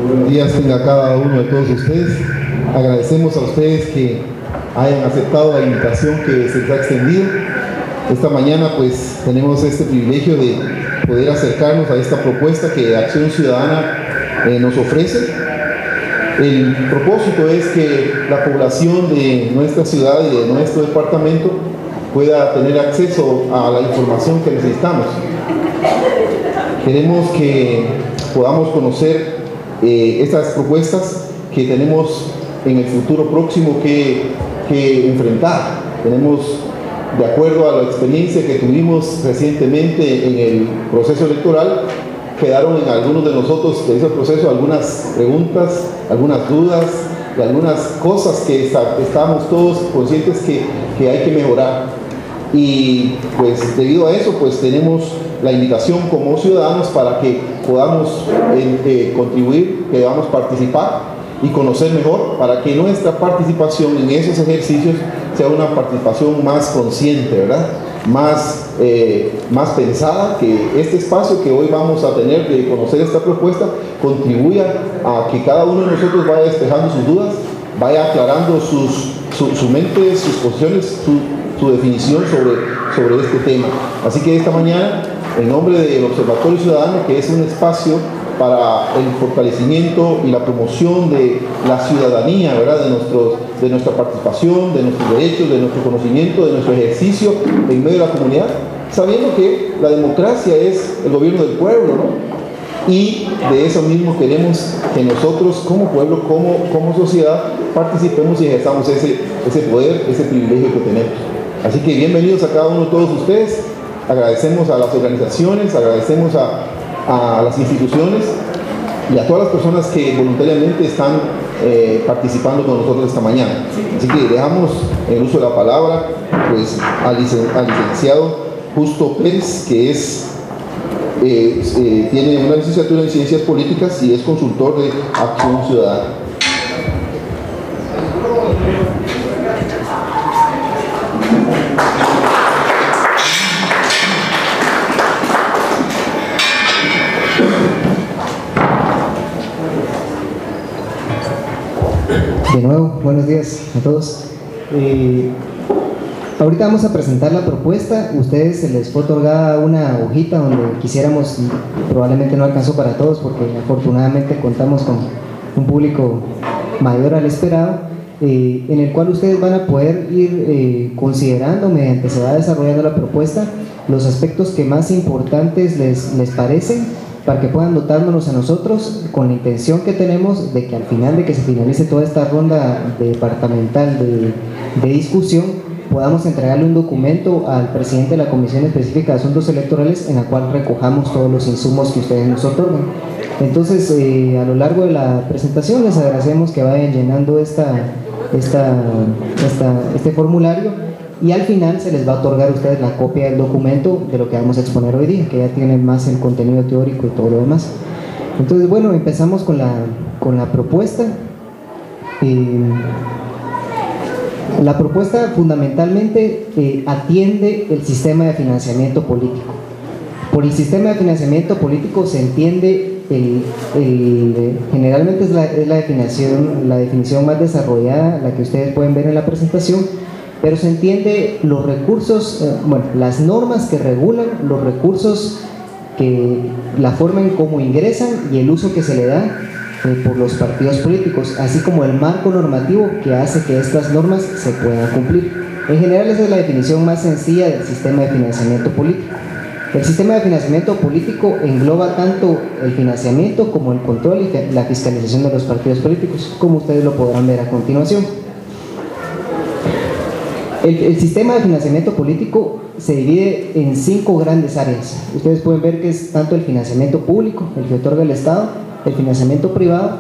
Buenos días tenga cada uno de todos ustedes. Agradecemos a ustedes que hayan aceptado la invitación que se les ha extendido. Esta mañana pues tenemos este privilegio de poder acercarnos a esta propuesta que Acción Ciudadana nos ofrece. El propósito es que la población de nuestra ciudad y de nuestro departamento pueda tener acceso a la información que necesitamos. Queremos que podamos conocer estas propuestas que tenemos en el futuro próximo que enfrentar. Tenemos, de acuerdo a la experiencia que tuvimos recientemente en el proceso electoral, quedaron en algunos de nosotros de ese proceso algunas preguntas, algunas dudas y algunas cosas que estamos todos conscientes que hay que mejorar. Y pues debido a eso pues tenemos la invitación como ciudadanos para que podamos contribuir, que podamos participar y conocer mejor, para que nuestra participación en esos ejercicios sea una participación más consciente, ¿verdad? Más pensada, que este espacio que hoy vamos a tener de conocer esta propuesta contribuya a que cada uno de nosotros vaya despejando sus dudas, vaya aclarando su mente, sus posiciones, su definición sobre este tema. Así que esta mañana, en nombre del Observatorio Ciudadano, que es un espacio para el fortalecimiento y la promoción de la ciudadanía, ¿verdad? De nuestra participación, de nuestros derechos, de nuestro conocimiento, de nuestro ejercicio en medio de la comunidad, sabiendo que la democracia es el gobierno del pueblo, ¿no? Y de eso mismo queremos que nosotros como pueblo, como sociedad, participemos y ejerzamos ese poder, ese privilegio que tenemos. Así que bienvenidos a cada uno de todos ustedes. Agradecemos a las organizaciones, agradecemos a las instituciones y a todas las personas que voluntariamente están participando con nosotros esta mañana. Así que dejamos el uso de la palabra pues al licenciado Justo Pérez, que tiene una licenciatura en Ciencias Políticas y es consultor de Acción Ciudadana. De nuevo, buenos días a todos. Ahorita vamos a presentar la propuesta. Ustedes se les fue otorgada una hojita donde quisiéramos, probablemente no alcanzó para todos porque afortunadamente contamos con un público mayor al esperado, en el cual ustedes van a poder ir considerando, mediante se va desarrollando la propuesta, los aspectos que más importantes les parecen, para que puedan dotárnoslos a nosotros con la intención que tenemos de que al final de que se finalice toda esta ronda departamental de discusión, podamos entregarle un documento al presidente de la Comisión Específica de Asuntos Electorales en la cual recojamos todos los insumos que ustedes nos otorgan. Entonces, a lo largo de la presentación les agradecemos que vayan llenando este formulario, y al final se les va a otorgar a ustedes la copia del documento de lo que vamos a exponer hoy día, que ya tiene más el contenido teórico y todo lo demás. Entonces, bueno, empezamos con la propuesta. La propuesta fundamentalmente atiende el sistema de financiamiento político. Por el sistema de financiamiento político se entiende generalmente es la definición más desarrollada, la que ustedes pueden ver en la presentación, pero se entiende los recursos, las normas que regulan los recursos, la forma en cómo ingresan y el uso que se le da por los partidos políticos, así como el marco normativo que hace que estas normas se puedan cumplir. En general esa es la definición más sencilla del sistema de financiamiento político. El sistema de financiamiento político engloba tanto el financiamiento como el control y la fiscalización de los partidos políticos, como ustedes lo podrán ver a continuación. El sistema de financiamiento político se divide en 5 grandes áreas. Ustedes pueden ver que es tanto el financiamiento público, el que otorga el Estado, el financiamiento privado,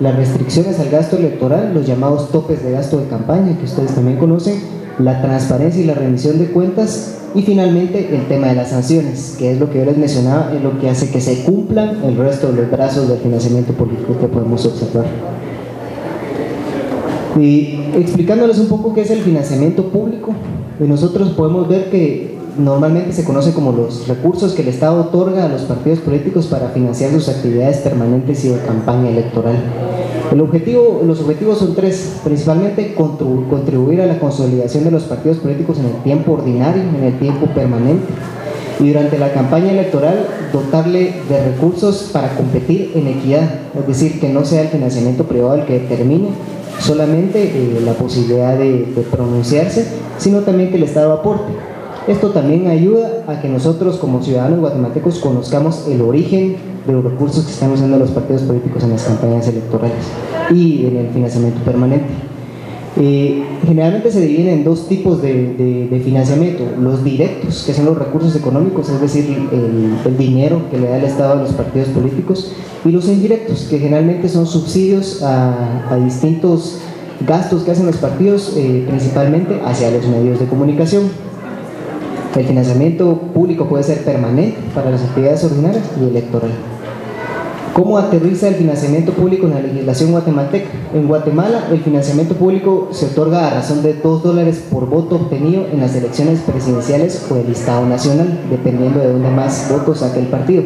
las restricciones al gasto electoral, los llamados topes de gasto de campaña, que ustedes también conocen, la transparencia y la rendición de cuentas, y finalmente el tema de las sanciones, que es lo que yo les mencionaba, es lo que hace que se cumplan el resto de los brazos del financiamiento político que podemos observar. Y explicándoles un poco qué es el financiamiento público, nosotros podemos ver que normalmente se conoce como los recursos que el Estado otorga a los partidos políticos para financiar sus actividades permanentes y de campaña electoral. Los objetivos son tres: principalmente contribuir a la consolidación de los partidos políticos en el tiempo ordinario, en el tiempo permanente, y durante la campaña electoral dotarle de recursos para competir en equidad, es decir, que no sea el financiamiento privado el que determine solamente la posibilidad de pronunciarse, sino también que el Estado aporte. Esto también ayuda a que nosotros como ciudadanos guatemaltecos conozcamos el origen de los recursos que están usando los partidos políticos en las campañas electorales y en el financiamiento permanente. Generalmente se dividen en dos tipos de financiamiento: los directos, que son los recursos económicos, es decir, el dinero que le da el Estado a los partidos políticos, y los indirectos, que generalmente son subsidios a distintos gastos que hacen los partidos, principalmente hacia los medios de comunicación. El financiamiento público puede ser permanente para las actividades ordinarias y electoral. ¿Cómo aterriza el financiamiento público en la legislación guatemalteca? En Guatemala, el financiamiento público se otorga a razón de $2 por voto obtenido en las elecciones presidenciales o del Estado Nacional, dependiendo de dónde más votos saque el partido.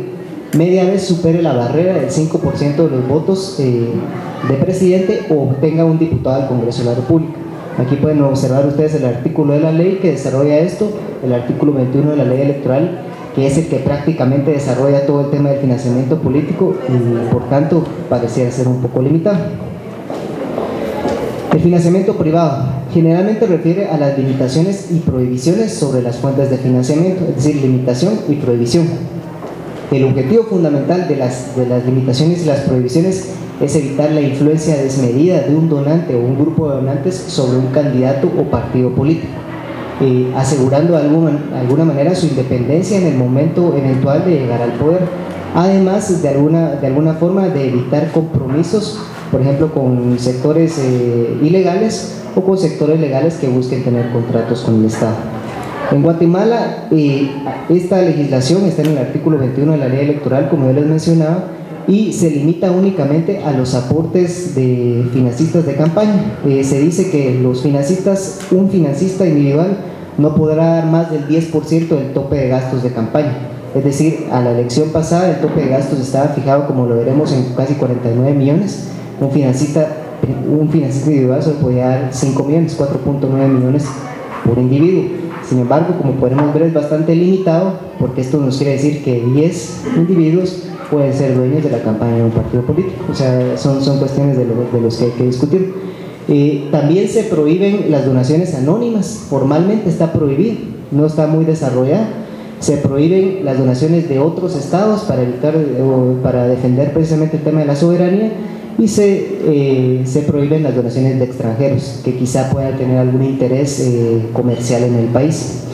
Media vez supere la barrera del 5% de los votos de presidente o obtenga un diputado al Congreso de la República. Aquí pueden observar ustedes el artículo de la ley que desarrolla esto, el artículo 21 de la ley electoral, que es el que prácticamente desarrolla todo el tema del financiamiento político y por tanto pareciera ser un poco limitado. El financiamiento privado generalmente refiere a las limitaciones y prohibiciones sobre las fuentes de financiamiento, es decir, limitación y prohibición. El objetivo fundamental de las limitaciones y las prohibiciones es evitar la influencia desmedida de un donante o un grupo de donantes sobre un candidato o partido político, asegurando de alguna manera su independencia en el momento eventual de llegar al poder, además de alguna forma de evitar compromisos, por ejemplo con sectores ilegales o con sectores legales que busquen tener contratos con el Estado. En Guatemala esta legislación está en el artículo 21 de la ley electoral, como yo les mencionaba, y se limita únicamente a los aportes de financistas de campaña. Se dice que un financista individual no podrá dar más del 10% del tope de gastos de campaña. Es decir, a la elección pasada el tope de gastos estaba fijado, como lo veremos, en casi 49 millones. Un financista individual solo podía dar 5 millones, 4.9 millones por individuo. Sin embargo, como podemos ver, es bastante limitado, porque esto nos quiere decir que 10 individuos pueden ser dueños de la campaña de un partido político. O sea, son cuestiones de los que hay que discutir. También se prohíben las donaciones anónimas. Formalmente está prohibido, no está muy desarrollada. Se prohíben las donaciones de otros estados para evitar o para defender precisamente el tema de la soberanía, y se prohíben las donaciones de extranjeros que quizá puedan tener algún interés comercial en el país.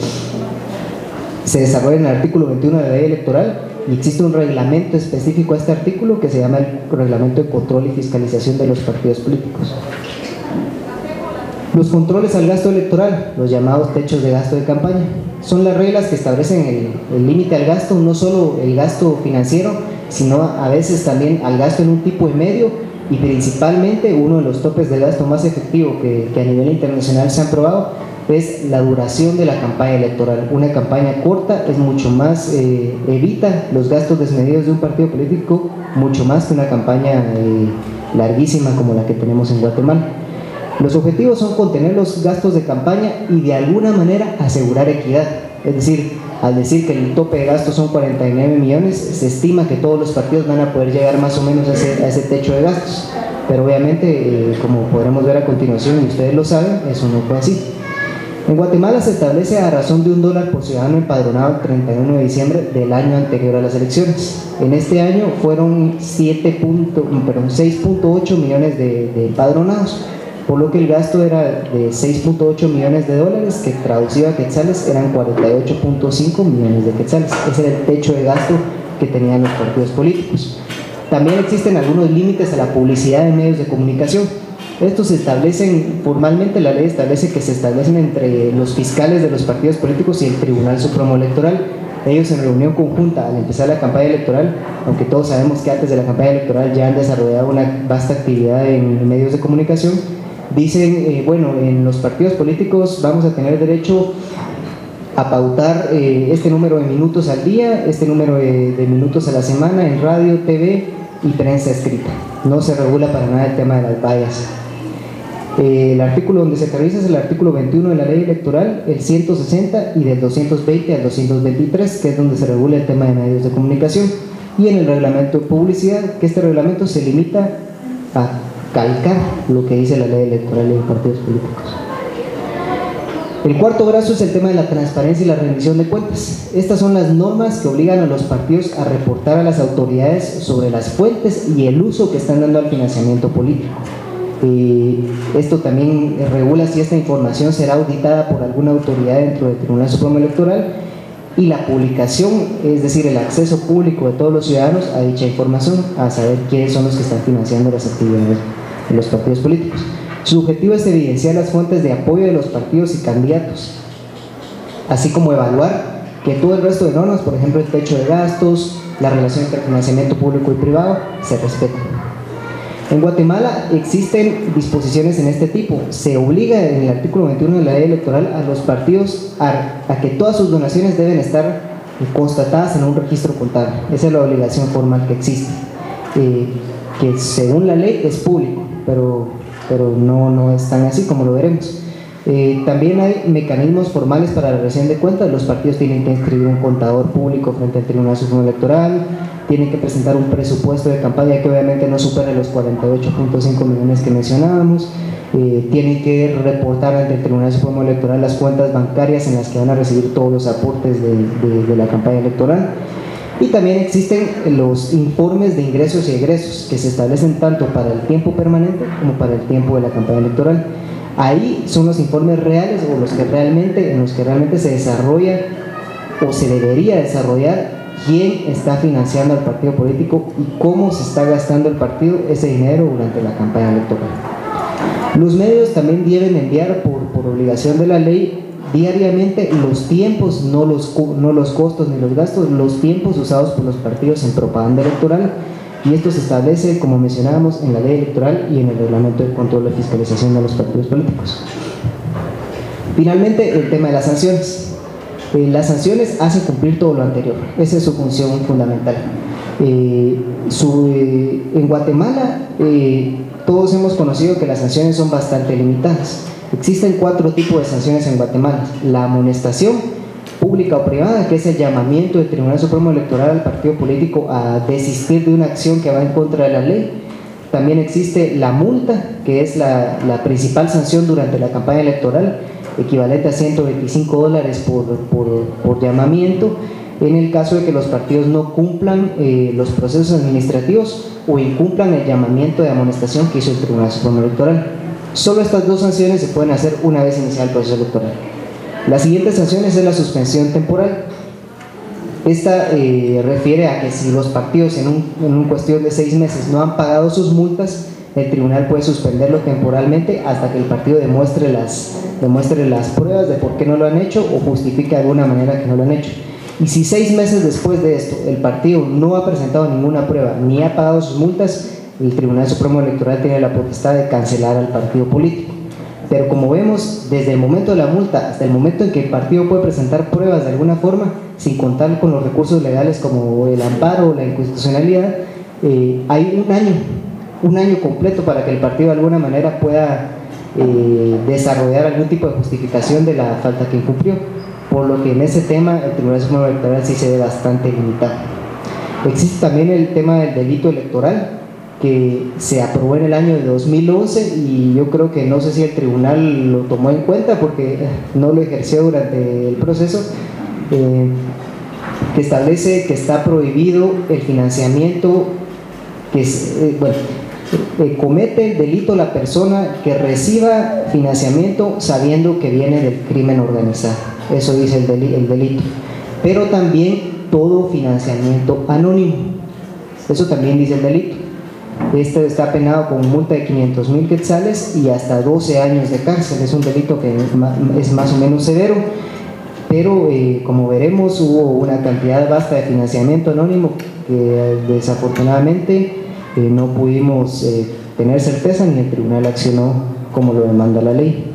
Se desarrolla en el artículo 21 de la ley electoral y existe un reglamento específico a este artículo que se llama el Reglamento de Control y Fiscalización de los Partidos Políticos. Los controles al gasto electoral, los llamados techos de gasto de campaña, son las reglas que establecen el límite al gasto, no solo el gasto financiero, sino a veces también al gasto en un tipo de medio, y principalmente uno de los topes de gasto más efectivos que a nivel internacional se han probado es la duración de la campaña electoral. Una campaña corta es mucho más, evita los gastos desmedidos de un partido político mucho más que una campaña larguísima como la que tenemos en Guatemala. Los objetivos son contener los gastos de campaña y de alguna manera asegurar equidad. Es decir, al decir que el tope de gastos son 49 millones, se estima que todos los partidos van a poder llegar más o menos a ese techo de gastos. Pero obviamente, como podremos ver a continuación, y ustedes lo saben, eso no fue así. En Guatemala se establece a razón de $1 por ciudadano empadronado el 31 de diciembre del año anterior a las elecciones. En este año fueron 6.8 millones de empadronados, por lo que el gasto era de $6.8 millones, que traducido a quetzales eran 48.5 millones de quetzales. Ese era el techo de gasto que tenían los partidos políticos. También existen algunos límites a la publicidad en medios de comunicación. Estos se establecen, formalmente la ley establece que se establecen entre los fiscales de los partidos políticos y el Tribunal Supremo Electoral. Ellos en reunión conjunta al empezar la campaña electoral, aunque todos sabemos que antes de la campaña electoral ya han desarrollado una vasta actividad en medios de comunicación, dicen, bueno, en los partidos políticos vamos a tener derecho a pautar este número de minutos al día, este número de minutos a la semana en radio, TV y prensa escrita. No se regula para nada el tema de las vallas. El artículo donde se aterriza es el artículo 21 de la ley electoral, el 160 y del 220 al 223, que es donde se regula el tema de medios de comunicación, y en el reglamento de publicidad, que este reglamento se limita a calcar lo que dice la ley electoral y de partidos políticos. El cuarto brazo es el tema de la transparencia y la rendición de cuentas. Estas son las normas que obligan a los partidos a reportar a las autoridades sobre las fuentes y el uso que están dando al financiamiento político. Esto también regula si esta información será auditada por alguna autoridad dentro del Tribunal Supremo Electoral, y la publicación, es decir, el acceso público de todos los ciudadanos a dicha información, a saber quiénes son los que están financiando las actividades de los partidos políticos. Su objetivo es evidenciar las fuentes de apoyo de los partidos y candidatos, así como evaluar que todo el resto de normas, por ejemplo el techo de gastos, la relación entre financiamiento público y privado, se respeten. En Guatemala existen disposiciones en este tipo. Se obliga en el artículo 21 de la ley electoral a los partidos a que todas sus donaciones deben estar constatadas en un registro contable. Esa es la obligación formal que existe, que según la ley es público, pero no es tan así como lo veremos. También hay mecanismos formales para la rendición de cuentas. Los partidos tienen que inscribir un contador público frente al Tribunal Supremo Electoral, tienen que presentar un presupuesto de campaña que obviamente no supere los 48.5 millones que mencionábamos, tienen que reportar ante el Tribunal Supremo Electoral las cuentas bancarias en las que van a recibir todos los aportes de la campaña electoral. Y también existen los informes de ingresos y egresos que se establecen tanto para el tiempo permanente como para el tiempo de la campaña electoral. Ahí son los informes reales o en los que realmente se desarrolla o se debería desarrollar quién está financiando al partido político y cómo se está gastando el partido ese dinero durante la campaña electoral. Los medios también deben enviar por obligación de la ley diariamente los tiempos, no los costos ni los gastos, los tiempos usados por los partidos en propaganda electoral, y esto se establece, como mencionábamos, en la ley electoral y en el reglamento de control y fiscalización de los partidos políticos. Finalmente, el tema de las sanciones. Las sanciones hacen cumplir todo lo anterior, esa es su función fundamental. En Guatemala todos hemos conocido que las sanciones son bastante limitadas. Existen 4 tipos de sanciones en Guatemala: la amonestación pública o privada, que es el llamamiento del Tribunal Supremo Electoral al partido político a desistir de una acción que va en contra de la ley. También existe la multa, que es la principal sanción durante la campaña electoral, equivalente a $125 por llamamiento, en el caso de que los partidos no cumplan los procesos administrativos o incumplan el llamamiento de amonestación que hizo el Tribunal Supremo Electoral. Solo estas 2 sanciones se pueden hacer una vez iniciado el proceso electoral. Las siguientes sanciones es la suspensión temporal. Esta refiere a que si los partidos en una cuestión de 6 meses no han pagado sus multas, el tribunal puede suspenderlo temporalmente hasta que el partido demuestre las pruebas de por qué no lo han hecho o justifique de alguna manera que no lo han hecho. Y si 6 meses después de esto el partido no ha presentado ninguna prueba ni ha pagado sus multas, el Tribunal Supremo Electoral tiene la potestad de cancelar al partido político. Pero como vemos, desde el momento de la multa hasta el momento en que el partido puede presentar pruebas de alguna forma, sin contar con los recursos legales como el amparo o la inconstitucionalidad, hay un año completo para que el partido de alguna manera pueda desarrollar algún tipo de justificación de la falta que incumplió, por lo que en ese tema el Tribunal Supremo Electoral sí se ve bastante limitado. Existe también el tema del delito electoral, que se aprobó en el año de 2011 y yo creo que no sé si el tribunal lo tomó en cuenta porque no lo ejerció durante el proceso, que establece que está prohibido el financiamiento comete el delito la persona que reciba financiamiento sabiendo que viene del crimen organizado. Eso dice el delito. Pero también todo financiamiento anónimo, eso también dice el delito. Este está penado con multa de 500,000 quetzales y hasta 12 años de cárcel. Es un delito que es más o menos severo, pero como veremos hubo una cantidad vasta de financiamiento anónimo que desafortunadamente no pudimos tener certeza ni el tribunal accionó como lo demanda la ley.